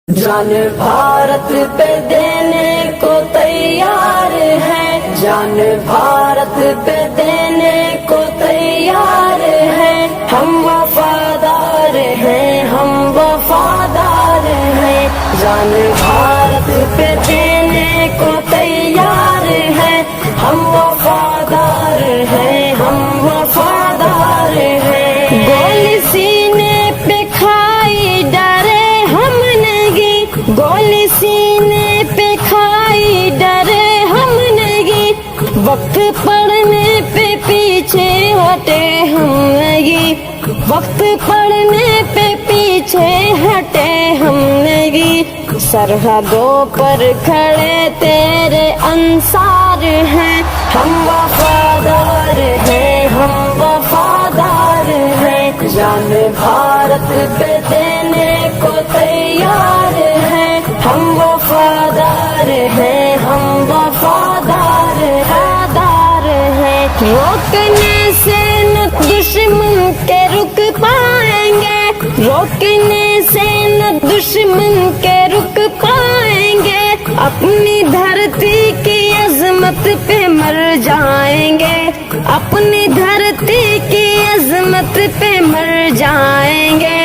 जान भारत पे देने को तैयार है, जान भारत पे देने को तैयार है। हम वफादार हैं, हम वफादार हैं। जान भारत पे देने को तैयार है, हम वफादार हैं, हम वफादार हैं। गोली सीने पे खाई डरे हम नहीं, गोली सीने पे खाई डरे हम नहीं। वक्त पड़ने पे पीछे हटे हम नहीं, वक्त पड़ने पे पीछे हटे हम नहीं। सरहदों पर खड़े तेरे अंसार हैं, हम वफादार हैं, हम वफादार हैं। जान भारत पे देने को तैयार हैं, हम वफादार हैं, हम वफादार हैं। रोकने से न दुश्मन के रुक पाएंगे, रोकने से न दुश्मन के रुक पाएंगे। अपनी धरती की अजमत पे मर जाएंगे, अपनी धरती की अजमत पे मर जाएंगे।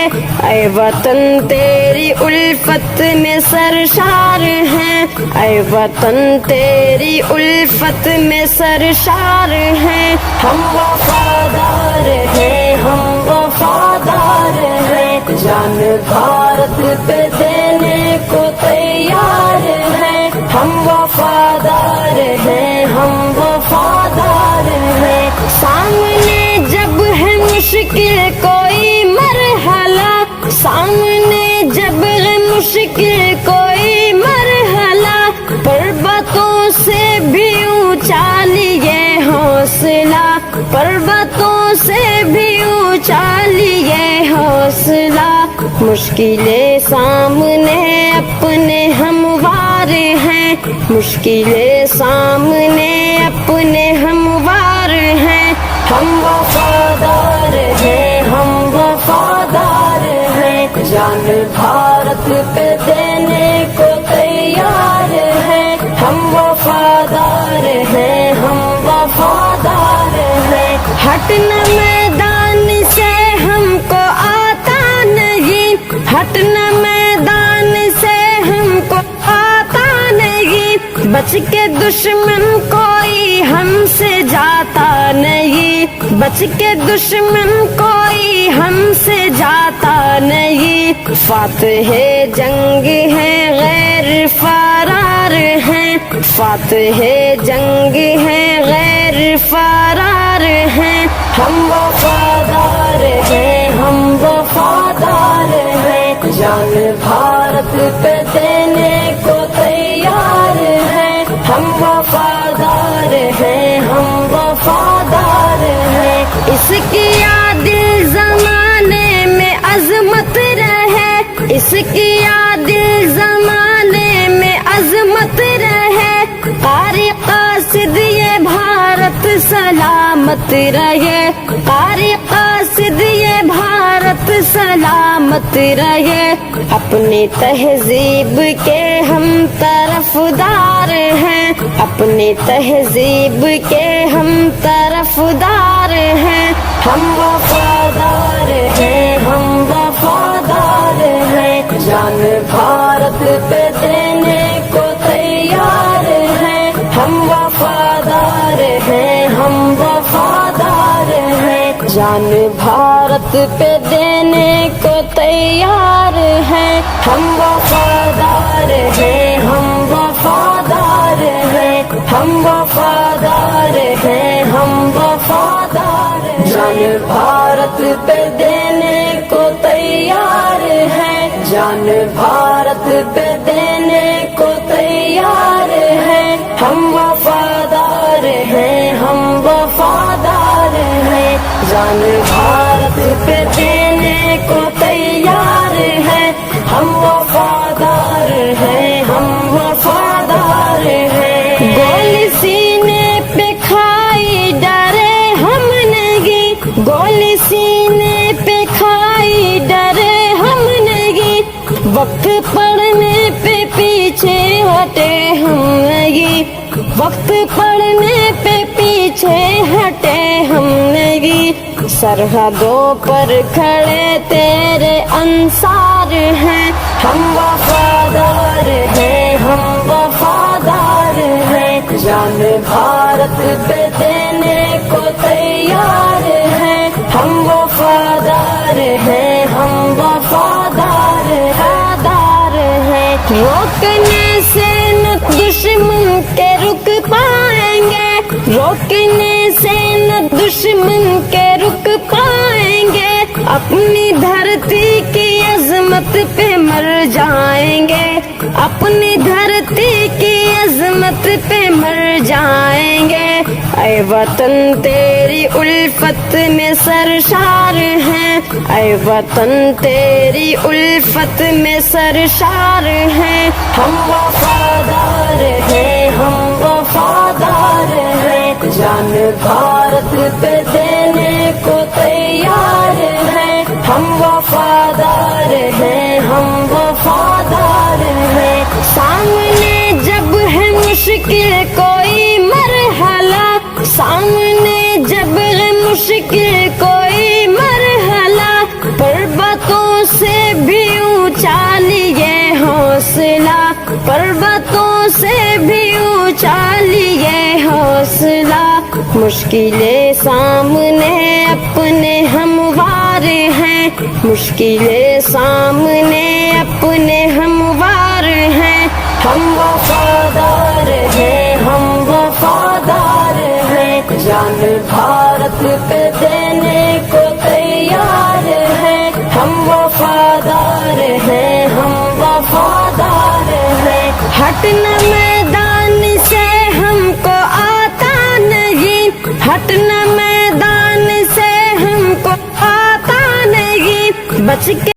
ऐ वतन तेरी उल्फत में सरशार हैं, ऐ वतन तेरी उल्फत में सरशार हैं। हम वफादार हैं, हम वफादार हैं। जान भारत पे देने को तैयार हैं, हम वफादार हैं, हम वफादार हैं। सामने जब है मुश्किल कोई मरहला, सामने जब है मुश्किल कोई मरहला, पर्वतों से भी ऊंचा लिए हौसला, पर्वतों से भी ऊंचा लिए हौसला। मुश्किलें सामने अपने हमवार हैं, मुश्किलें सामने अपने हमवार हैं। हम वफादार हैं, हम वफादार हैं। जान भारत पे देने को तैयार हैं, हम वफादार हैं, हम वफादार हैं। हटना मैदान से हमको आता नहीं, हटना मैदान से हमको आता नहीं। बच के दुश्मन कोई हमसे जाता नहीं, बच के दुश्मन कोई हमसे जाता नहीं। फातहे जंग है गैर फरार हैं, फातहे जंग है गैर फरार हैं। हम वफादार हैं, हम वफादार हैं। जान भारत पे देने को तैयार हैं, हम वफादार हैं, हम वफादार हैं। इसकी याद ज़माने में अज़मत रहे, इसकी याद ज़माने में अज़मत रहे। कारी कासिद ये भारत सलामत रहे, कारी कासिद ये भारत सलामत रहे। अपनी तहजीब के हम तरफदार हैं, अपनी तहजीब के हम तरफदार हैं। हम वफादार हैं, हम वफादार हैं। जान भारत पे देने को तैयार हैं, हम वफादार हैं, हम वफादार हैं। जान भारत पे देने को तैयार हैं, हम वफादार हैं, हम वफादार हैं। हम वफादार हैं, हम वफादार हैं। जान भारत पे देने को तैयार हैं, जान भारत पे देने को तैयार हैं। हम वफादार हैं, हम वफादार हैं। जान भारत पे देने को तैयार हैं, हम वफादार हैं, हम वफादार हैं। गोली सीने पे खाई डरे हम नहीं, गोली सीने पे खाई डरे हम नहीं। वक्त पड़ने पे पीछे हटे हम नहीं, वक्त पड़ने पे पीछे हटे हम नहीं। सरहदों पर खड़े तेरे अंसार हैं, हम वफादार हैं, हम वफादार हैं। जान भारत पे देने को तैयार हैं, हम वफादार हैं, हम वफादार हैं। रोकने से न दुश्मन के रुक पाएंगे, रोकने से न दुश्मन के रुक पाएंगे। अपनी धरती की अजमत पे मर जाएंगे, अपनी धरती की अजमत पे मर जाएंगे। ऐ वतन तेरी उल्फत में सरशार हैं, ऐ वतन तेरी उल्फत में सरशार हैं। हम वफादार हैं, हम वफादार हैं। जान भारत पे देने को तैयार हैं, हम वफादार हैं, हम वफादार हैं। सामने जब है मुश्किल कोई मरहला, सामने जब है मुश्किल कोई मरहला, पर्वतों से भी ऊंचा लिए हौसला, पर्वतों से भी ऊंचा लिए हौसला। मुश्किलें सामने अपने हमवार हैं, मुश्किलें सामने अपने हमवार हैं। हम वफादार हैं, हम वफादार हैं। जान भारत पे देने को तैयार हैं, हम वफादार हैं, हम वफादार हैं। हटना मैदान से हमको आता नहीं, हटना मैदान से हमको आता नहीं। बच के